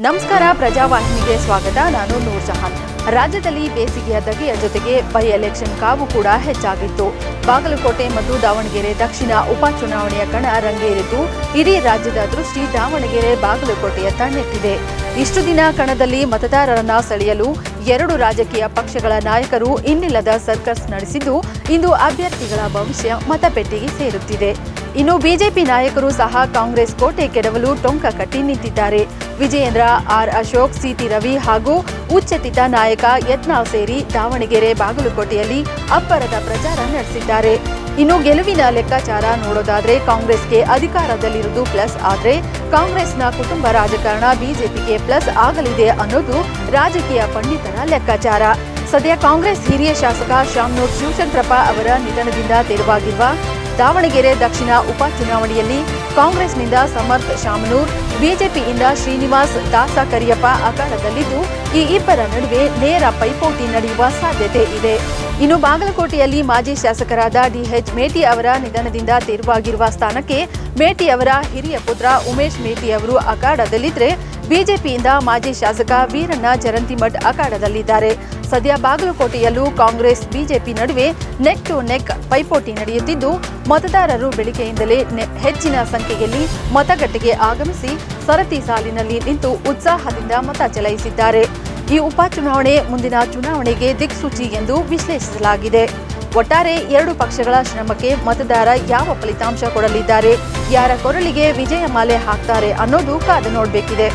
ನಮಸ್ಕಾರ, ಪ್ರಜಾವಾಹಿನಿಗೆ ಸ್ವಾಗತ. ನಾನು ನೂರ್ ಜಹಾನ್. ರಾಜ್ಯದಲ್ಲಿ ಬೇಸಿಗೆಯ ಧಗೆಯ ಜೊತೆಗೆ ಬೈ ಎಲೆಕ್ಷನ್ ಕಾವು ಕೂಡ ಹೆಚ್ಚಾಗಿತ್ತು. ಬಾಗಲಕೋಟೆ ಮತ್ತು ದಾವಣಗೆರೆ ದಕ್ಷಿಣ ಉಪಚುನಾವಣೆಯ ಕಣ ರಂಗೇರಿದ್ದು ಇಡೀ ರಾಜ್ಯದ ದೃಷ್ಟಿ ದಾವಣಗೆರೆ ಬಾಗಲಕೋಟೆಯತ್ತ ನೆಟ್ಟಿದೆ. ಇಷ್ಟು ದಿನ ಕಣದಲ್ಲಿ ಮತದಾರರನ್ನ ಸೆಳೆಯಲು ಎರಡು ರಾಜಕೀಯ ಪಕ್ಷಗಳ ನಾಯಕರು ಇನ್ನಿಲ್ಲದ ಸರ್ಕಸ್ ನಡೆಸಿದ್ದು ಇಂದು ಅಭ್ಯರ್ಥಿಗಳ ಭವಿಷ್ಯ ಮತಪೆಟ್ಟಿಗೆ ಸೇರುತ್ತಿದೆ. ಇನ್ನು ಬಿಜೆಪಿ ನಾಯಕರು ಸಹ ಕಾಂಗ್ರೆಸ್ ಕೋಟೆ ಕೆಡವಲು ಟೊಂಕ ಕಟ್ಟಿ ನಿಂತಿದ್ದಾರೆ. ವಿಜಯೇಂದ್ರ, ಆರ್ ಅಶೋಕ್, ಸಿಟಿ ರವಿ ಹಾಗೂ ಉಚ್ಚತಿತ ನಾಯಕ ಯತ್ನಾಳ್ ಸೇರಿ ದಾವಣಗೆರೆ ಬಾಗಲಕೋಟೆಯಲ್ಲಿ ಅಬ್ಬರದ ಪ್ರಚಾರ ನಡೆಸಿದ್ದಾರೆ. ಇನ್ನು ಗೆಲುವಿನ ಲೆಕ್ಕಾಚಾರ ನೋಡೋದಾದ್ರೆ ಕಾಂಗ್ರೆಸ್ಗೆ ಅಧಿಕಾರದಲ್ಲಿರುವುದು ಪ್ಲಸ್ ಆದ್ರೆ ಕಾಂಗ್ರೆಸ್ನ ಕುಟುಂಬ ರಾಜಕಾರಣ ಬಿಜೆಪಿಗೆ ಪ್ಲಸ್ ಆಗಲಿದೆ ಅನ್ನೋದು ರಾಜಕೀಯ ಪಂಡಿತರ ಲೆಕ್ಕಾಚಾರ. ಸದ್ಯ ಕಾಂಗ್ರೆಸ್ ಹಿರಿಯ ಶಾಸಕ ಶಾಮನೂರ್ ಶಿವಶಂಕರಪ್ಪ ಅವರ ನಿಧನದಿಂದ ತೆರವಾಗಿರುವ ದಾವಣಗೆರೆ ದಕ್ಷಿಣ ಉಪಚುನಾವಣೆಯಲ್ಲಿ ಕಾಂಗ್ರೆಸ್ನಿಂದ ಸಮರ್ಥ್ ಶಾಮನೂರ್, ಬಿಜೆಪಿಯಿಂದ ಶ್ರೀನಿವಾಸ್ ದಾಸಕರಿಯಪ್ಪ ಅಖಾಡದಲ್ಲಿದ್ದು ಈ ಇಬ್ಬರ ನಡುವೆ ನೇರ ಪೈಪೋಟಿ ನಡೆಯುವ ಸಾಧ್ಯತೆ ಇದೆ. ಇನ್ನು ಬಾಗಲಕೋಟೆಯಲ್ಲಿ ಮಾಜಿ ಶಾಸಕರಾದ ಡಿಎಚ್ ಮೇಟಿ ಅವರ ನಿಧನದಿಂದ ತೆರವಾಗಿರುವ ಸ್ಥಾನಕ್ಕೆ ಮೇಟಿ ಅವರ ಹಿರಿಯ ಪುತ್ರ ಉಮೇಶ್ ಮೇಟಿ ಅವರು ಅಖಾಡದಲ್ಲಿದ್ದರೆ ಬಿಜೆಪಿಯಿಂದ ಮಾಜಿ ಶಾಸಕ ವೀರಣ್ಣ ಚರಂತಿಮಠ್ ಅಖಾಡದಲ್ಲಿದ್ದಾರೆ. ಸದ್ಯ ಬಾಗಲಕೋಟೆಯಲ್ಲೂ ಕಾಂಗ್ರೆಸ್ ಬಿಜೆಪಿ ನಡುವೆ ನೆಕ್ ಟು ನೆಕ್ ಪೈಪೋಟಿ ನಡೆಯುತ್ತಿದ್ದು ಮತದಾರರು ಬೆಳಿಗ್ಗೆಯಿಂದಲೇ ಹೆಚ್ಚಿನ ಸಂಖ್ಯೆಯಲ್ಲಿ ಮತಗಟ್ಟೆಗೆ ಆಗಮಿಸಿ ಸರತಿ ಸಾಲಿನಲ್ಲಿ ನಿಂತು ಉತ್ಸಾಹದಿಂದ ಮತ ಚಲಾಯಿಸಿದ್ದಾರೆ. ಈ ಉಪಚುನಾವಣೆ ಮುಂದಿನ ಚುನಾವಣೆಗೆ ದಿಕ್ಸೂಚಿ ಎಂದು ವಿಶ್ಲೇಷಿಸಲಾಗಿದೆ. ಒಟ್ಟಾರೆ ಎರಡು ಪಕ್ಷಗಳ ಶ್ರಮಕ್ಕೆ ಮತದಾರ ಯಾವ ಫಲಿತಾಂಶ ಕೊಡಲಿದ್ದಾರೆ, ಯಾರ ಕೊರಳಿಗೆ ವಿಜಯ ಮಾಲೆ ಹಾಕ್ತಾರೆ ಅನ್ನೋದು ಕಾದು ನೋಡಬೇಕಿದೆ.